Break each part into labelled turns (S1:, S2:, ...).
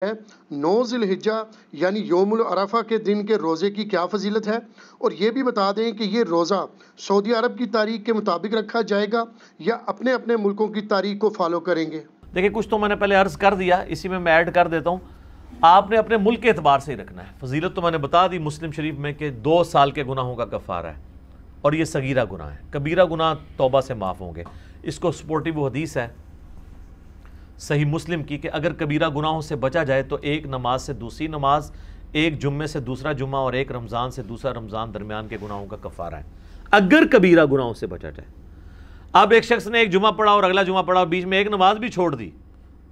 S1: ہے 9 ذی الحجہ یعنی یوم العرفہ کے دن کے روزے کی کیا فضیلت ہے، اور یہ بھی بتا دیں کہ یہ روزہ سعودی عرب کی تاریخ کے مطابق رکھا جائے گا یا اپنے اپنے ملکوں کی تاریخ کو فالو کریں گے۔
S2: دیکھیں کچھ تو میں نے پہلے عرض کر دیا، اسی میں ایڈ کر دیتا ہوں۔ آپ نے اپنے ملک کے اعتبار سے ہی رکھنا ہے۔ فضیلت تو میں نے بتا دی مسلم شریف میں کہ 2 سال کے گناہوں کا کفارہ ہے، اور یہ صغیرہ گناہ ہے، کبیرہ گناہ توبہ سے معاف ہوں گے۔ اس کو سپورٹیو حدیث ہے صحیح مسلم کی کہ اگر کبیرہ گناہوں سے بچا جائے تو ایک نماز سے دوسری نماز، ایک جمعے سے دوسرا جمعہ، اور ایک رمضان سے دوسرا رمضان درمیان کے گناہوں کا کفارہ ہے، اگر کبیرہ گناہوں سے بچا جائے۔ اب ایک شخص نے ایک جمعہ پڑھا اور اگلا جمعہ پڑھا اور بیچ میں ایک نماز بھی چھوڑ دی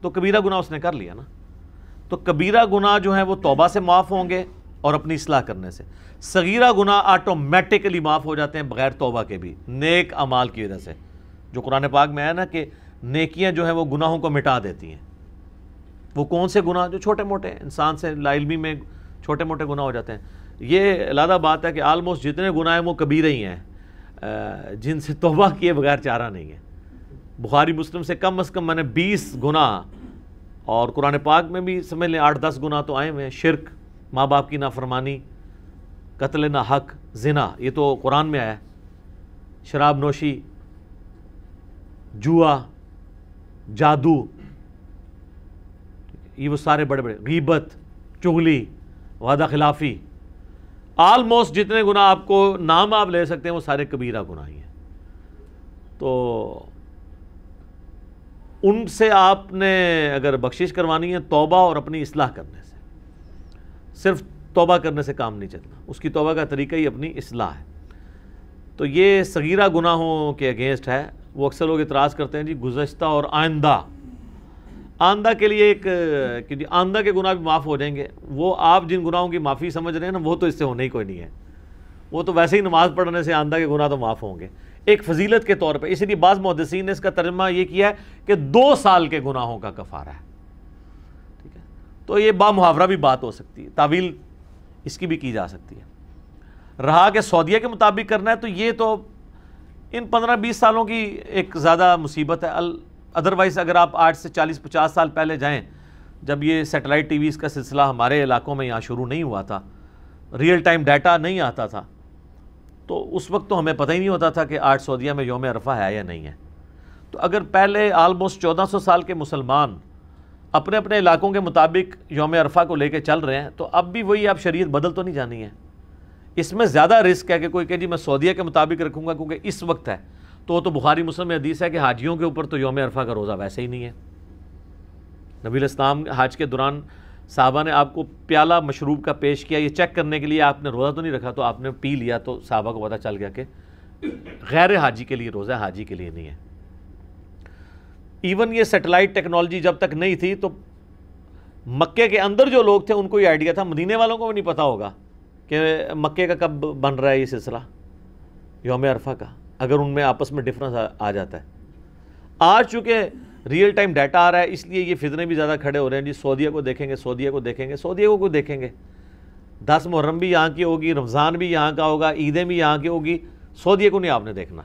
S2: تو کبیرہ گناہ اس نے کر لیا نا۔ تو کبیرہ گناہ جو ہیں وہ توبہ سے معاف ہوں گے اور اپنی اصلاح کرنے سے۔ صغیرہ گناہ آٹومیٹکلی معاف ہو جاتے ہیں بغیر توبہ کے بھی، نیک اعمال کی وجہ سے، جو قرآن پاک میں ہے نا کہ نیکیاں جو ہیں وہ گناہوں کو مٹا دیتی ہیں۔ وہ کون سے گناہ؟ جو چھوٹے موٹے انسان سے لا علمی میں چھوٹے موٹے گناہ ہو جاتے ہیں۔ یہ علیحدہ بات ہے کہ آلموسٹ جتنے گناہ ہیں وہ کبیرہ ہی ہیں، جن سے توبہ کیے بغیر چارہ نہیں ہے۔ بخاری مسلم سے کم از کم میں نے 20 گناہ، اور قرآن پاک میں بھی سمجھ لیں 8-10 گناہ تو آئے ہوئے ہیں۔ شرک، ماں باپ کی نافرمانی، قتل نہ حق، زنا، یہ تو قرآن میں آیا ہے، شراب نوشی، جوا، جادو، یہ وہ سارے بڑے بڑے، غیبت، چغلی، وعدہ خلافی، آلموسٹ جتنے گناہ آپ کو نام آپ لے سکتے ہیں وہ سارے کبیرہ گناہ ہی ہیں۔ تو ان سے آپ نے اگر بخشش کروانی ہے توبہ اور اپنی اصلاح کرنے سے، صرف توبہ کرنے سے کام نہیں چلنا، اس کی توبہ کا طریقہ ہی اپنی اصلاح ہے۔ تو یہ صغیرہ گناہوں کے اگینسٹ ہے۔ وہ اکثر لوگ اعتراض کرتے ہیں جی گزشتہ اور آئندہ کے لیے ایک کہ جی آئندہ کے گناہ بھی معاف ہو جائیں گے۔ وہ آپ جن گناہوں کی معافی سمجھ رہے ہیں نا، وہ تو اس سے ہونے ہی کوئی نہیں ہے، وہ تو ویسے ہی نماز پڑھنے سے آئندہ کے گناہ تو معاف ہوں گے، ایک فضیلت کے طور پہ۔ اس لیے بعض محدثین نے اس کا ترجمہ یہ کیا ہے کہ 2 سال کے گناہوں کا کفارہ ہے، ٹھیک ہے۔ تو یہ بامحاورہ بھی بات ہو سکتی ہے، تعویل اس کی بھی کی جا سکتی ہے۔ رہا کہ سعودیہ کے مطابق کرنا ہے تو یہ تو ان 15-20 سالوں کی ایک زیادہ مصیبت ہے۔ ادروائز اگر آپ آج سے 40-50 سال پہلے جائیں، جب یہ سیٹلائٹ ٹی ویز کا سلسلہ ہمارے علاقوں میں یہاں شروع نہیں ہوا تھا، ریئل ٹائم ڈیٹا نہیں آتا تھا، تو اس وقت تو ہمیں پتہ ہی نہیں ہوتا تھا کہ آج سعودیہ میں یوم عرفہ ہے یا نہیں ہے۔ تو اگر پہلے آلموسٹ 1400 سال کے مسلمان اپنے اپنے علاقوں کے مطابق یوم عرفہ کو لے کے چل رہے ہیں، تو اب بھی وہی اب شریعت بدل تو نہیں جانی ہے۔ اس میں زیادہ رسک ہے کہ کوئی کہ جی میں سعودیہ کے مطابق رکھوں گا کیونکہ اس وقت ہے، تو وہ تو بخاری مسلم میں حدیث ہے کہ حاجیوں کے اوپر تو یوم عرفہ کا روزہ ویسے ہی نہیں ہے۔ نبی علیہ السلام حج کے دوران صحابہ نے آپ کو پیالہ مشروب کا پیش کیا، یہ چیک کرنے کے لیے آپ نے روزہ تو نہیں رکھا، تو آپ نے پی لیا تو صحابہ کو پتہ چل گیا کہ غیر حاجی کے لیے روزہ ہے، حاجی کے لیے نہیں ہے۔ ایون یہ سیٹلائٹ ٹیکنالوجی جب تک نہیں تھی تو مکے کے اندر جو لوگ تھے ان کو یہ آئیڈیا تھا، مدینے والوں کو بھی نہیں پتہ ہوگا کہ مکے کا کب بن رہا ہے یہ سلسلہ یوم عرفہ کا، اگر ان میں آپس میں ڈفرنس آ جاتا ہے۔ آج چونکہ ریئل ٹائم ڈیٹا آ رہا ہے، اس لیے یہ فتنے بھی زیادہ کھڑے ہو رہے ہیں جی سعودیہ کو دیکھیں گے، سعودیہ کو دیکھیں گے، سعودیہ کو دیکھیں گے۔ 10 محرم بھی یہاں کی ہوگی، رمضان بھی یہاں کا ہوگا، عیدیں بھی یہاں کی ہوگی، سعودیہ کو نہیں آپ نے دیکھنا۔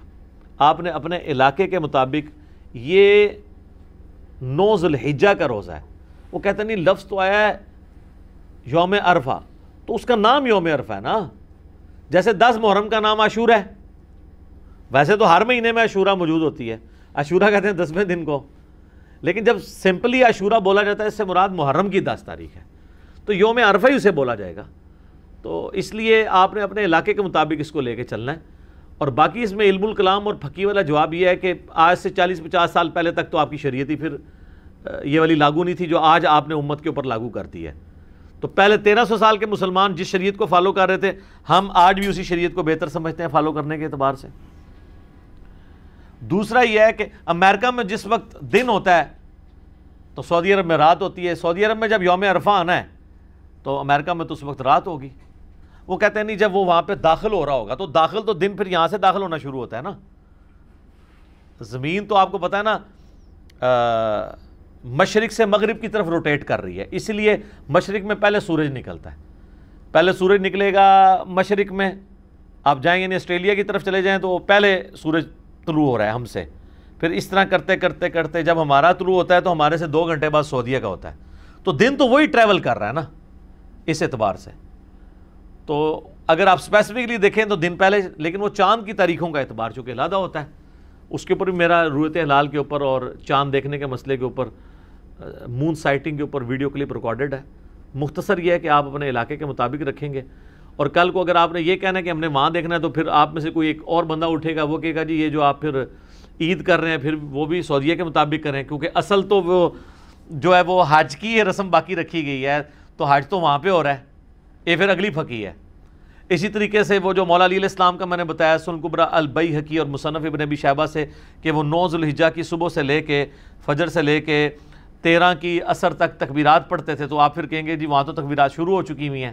S2: آپ نے اپنے علاقے کے مطابق، یہ 9 ذی الحجہ کا روزہ ہے، وہ کہتے ہیں نہیں لفظ تو آیا ہے یوم عرفہ، تو اس کا نام یوم عرفہ ہے نا، جیسے 10 محرم کا نام عاشورہ ہے۔ ویسے تو ہر مہینے میں عاشورہ موجود ہوتی ہے، عاشورہ کہتے ہیں 10ویں دن کو، لیکن جب سمپلی عاشورہ بولا جاتا ہے اس سے مراد محرم کی 10 تاریخ ہے، تو یوم عرفہ ہی اسے بولا جائے گا۔ تو اس لیے آپ نے اپنے علاقے کے مطابق اس کو لے کے چلنا ہے۔ اور باقی اس میں علم الکلام اور فقہ والا جواب یہ ہے کہ آج سے 40-50 سال پہلے تک تو آپ کی شریعت ہی پھر یہ والی لاگو نہیں تھی جو آج آپ نے امت کے اوپر لاگو کر دی ہے۔ تو پہلے 1300 سال کے مسلمان جس شریعت کو فالو کر رہے تھے، ہم آج بھی اسی شریعت کو بہتر سمجھتے ہیں فالو کرنے کے اعتبار سے۔ دوسرا یہ ہے کہ امریکہ میں جس وقت دن ہوتا ہے تو سعودی عرب میں رات ہوتی ہے، سعودی عرب میں جب یوم عرفہ آنا ہے تو امریکہ میں تو اس وقت رات ہوگی۔ وہ کہتے ہیں نہیں جب وہ وہاں پہ داخل ہو رہا ہوگا تو داخل تو دن پھر یہاں سے داخل ہونا شروع ہوتا ہے نا۔ زمین تو آپ کو پتہ ہے نا مشرق سے مغرب کی طرف روٹیٹ کر رہی ہے، اس لیے مشرق میں پہلے سورج نکلتا ہے، پہلے سورج نکلے گا مشرق میں۔ آپ جائیں یعنی آسٹریلیا کی طرف چلے جائیں تو پہلے سورج طلوع ہو رہا ہے ہم سے، پھر اس طرح کرتے کرتے کرتے جب ہمارا طلوع ہوتا ہے تو ہمارے سے 2 گھنٹے بعد سعودیہ کا ہوتا ہے، تو دن تو وہی ٹریول کر رہا ہے نا اس اعتبار سے. تو اگر آپ اسپیسیفکلی دیکھیں تو دن پہلے, لیکن وہ چاند کی تاریخوں کا اعتبار چونکہ علیحدہ ہوتا ہے, اس کے اوپر بھی میرا رؤیت ہلال کے اوپر اور چاند دیکھنے کے مسئلے کے اوپر, مون سائٹنگ کے اوپر ویڈیو کلپ ریکارڈڈ ہے. مختصر یہ ہے کہ آپ اپنے علاقے کے مطابق رکھیں گے, اور کل کو اگر آپ نے یہ کہنا ہے کہ ہم نے وہاں دیکھنا ہے تو پھر آپ میں سے کوئی ایک اور بندہ اٹھے گا, وہ کہے گا جی یہ جو آپ پھر عید کر رہے ہیں پھر وہ بھی سعودیہ کے مطابق کریں, کیونکہ اصل تو وہ جو ہے وہ حج کی یہ رسم باقی رکھی گئی ہے, تو حج تو وہاں پہ ہو رہا ہے, یہ پھر اگلی پھکی ہے. اسی طریقے سے وہ جو مولا علی علیہ السلام کا میں نے بتایا سنن کبریٰ البیہقی اور مصنف ابن ابی شیبہ سے کہ وہ 9 ذوالحجہ کی صبح سے لے کے فجر سے لے کے 13 کی عصر تک تکبیرات پڑھتے تھے, تو آپ پھر کہیں گے جی وہاں تو تکبیرات شروع ہو چکی ہوئی ہیں,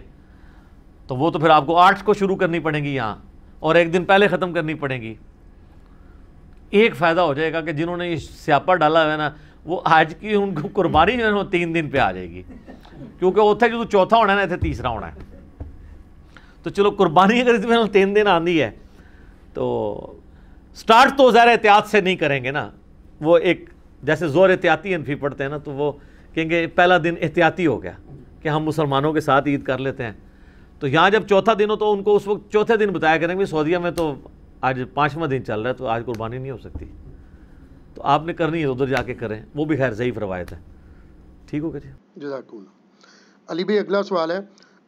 S2: تو وہ تو پھر آپ کو 8 کو شروع کرنی پڑیں گی یہاں, اور ایک دن پہلے ختم کرنی پڑیں گی. ایک فائدہ ہو جائے گا کہ جنہوں نے یہ سیاپا ڈالا ہے نا, وہ آج کی ان کو قربانی جو ہے وہ 3 دن پہ آ جائے گی, کیونکہ اتنے جو چوتھا ہونا ہے نا اتنے تیسرا ہونا ہے. تو چلو قربانی اگر اس میں 3 دن آندی ہے تو سٹارٹ تو ظاہر احتیاط سے نہیں کریں گے نا, وہ ایک جیسے زور احتیاطی انفی پڑھتے ہیں نا, تو وہ کہیں گے پہلا دن احتیاطی ہو گیا کہ ہم مسلمانوں کے ساتھ عید کر لیتے ہیں. تو یہاں جب چوتھا دن ہو تو ان کو اس وقت چوتھے دن بتایا کریں گے سعودیہ میں تو آج 5واں دن چل رہا ہے تو آج قربانی نہیں ہو سکتی, تو آپ نے کرنی ہے ادھر جا کے کریں, وہ بھی خیر ضعیف روایت ہے. ٹھیک ہو گیا جی,
S1: جزاک اللہ. علی بھائی اگلا سوال ہے,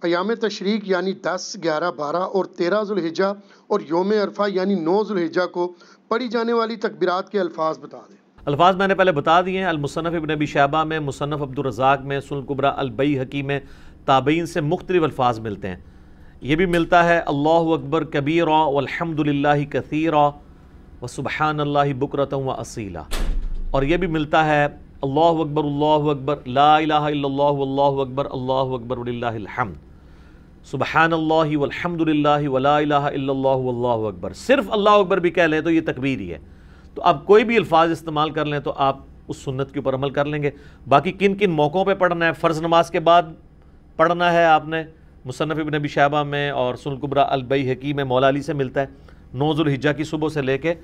S1: ایام تشریق یعنی 10, 11, 12 اور 13 ذوالحجہ اور یوم عرفہ یعنی 9 ذوالحجہ کو پڑھی جانے والی تکبیرات کے الفاظ بتا دیں.
S2: الفاظ میں نے پہلے بتا دیے ہیں, المصنف ابن ابی شیبہ میں, مصنف عبدالرزاق میں, سنن کبریٰ البیہقی میں تابعین سے مختلف الفاظ ملتے ہیں. یہ بھی ملتا ہے اللہ اکبر کبیرا والحمد للہ کثیرا وسبحان اللہ بکرۃ واصیلا, اور یہ بھی ملتا ہے اللہ اکبر لا الہ الا اللہ واللہ اکبر وللہ الحمد, سبحان اللہ والحمد للہ ولا الہ الا اللہ واللہ اکبر. صرف اللہ اکبر بھی کہہ لیں تو یہ تکبیر ہی ہے. تو آپ کوئی بھی الفاظ استعمال کر لیں تو آپ اس سنت کے اوپر عمل کر لیں گے. باقی کن کن موقعوں پہ پڑھنا ہے, فرض نماز کے بعد پڑھنا ہے آپ نے, مصنف ابن ابی شیبہ میں اور سنن کبریٰ البیہقی میں مولا علی سے ملتا ہے 9 ذوالحجہ کی صبح سے لے کے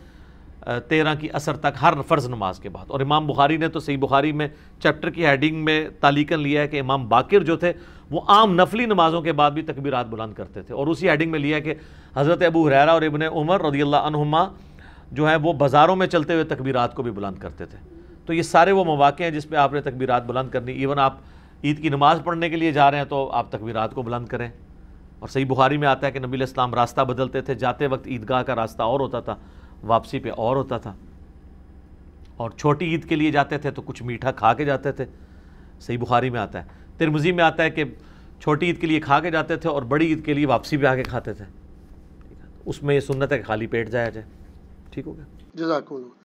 S2: 13 کی عصر تک ہر فرض نماز کے بعد. اور امام بخاری نے تو صحیح بخاری میں چیپٹر کی ہیڈنگ میں تعلیقاً لیا ہے کہ امام باقر جو تھے وہ عام نفلی نمازوں کے بعد بھی تکبیرات بلند کرتے تھے, اور اسی ہیڈنگ میں لیا ہے کہ حضرت ابو ہریرہ اور ابن عمر رضی اللہ عنہما جو ہے وہ بازاروں میں چلتے ہوئے تکبیرات کو بھی بلند کرتے تھے. تو یہ سارے وہ مواقع ہیں جس پہ آپ نے تکبیرات بلند کرنی. ایون آپ عید کی نماز پڑھنے کے لیے جا رہے ہیں تو آپ تکبیرات کو بلند کریں. اور صحیح بخاری میں آتا ہے کہ نبی علیہ السلام راستہ بدلتے تھے, جاتے وقت عیدگاہ کا راستہ اور ہوتا تھا, واپسی پہ اور ہوتا تھا, اور چھوٹی عید کے لیے جاتے تھے تو کچھ میٹھا کھا کے جاتے تھے, صحیح بخاری میں آتا ہے. ترمذی میں آتا ہے کہ چھوٹی عید کے لیے کھا کے جاتے تھے اور بڑی عید کے لیے واپسی پہ آ کے کھاتے تھے. اس میں یہ سنت ہے کہ خالی پیٹ جایا جائے. ٹھیک ہو گیا,
S1: جزاک اللہ.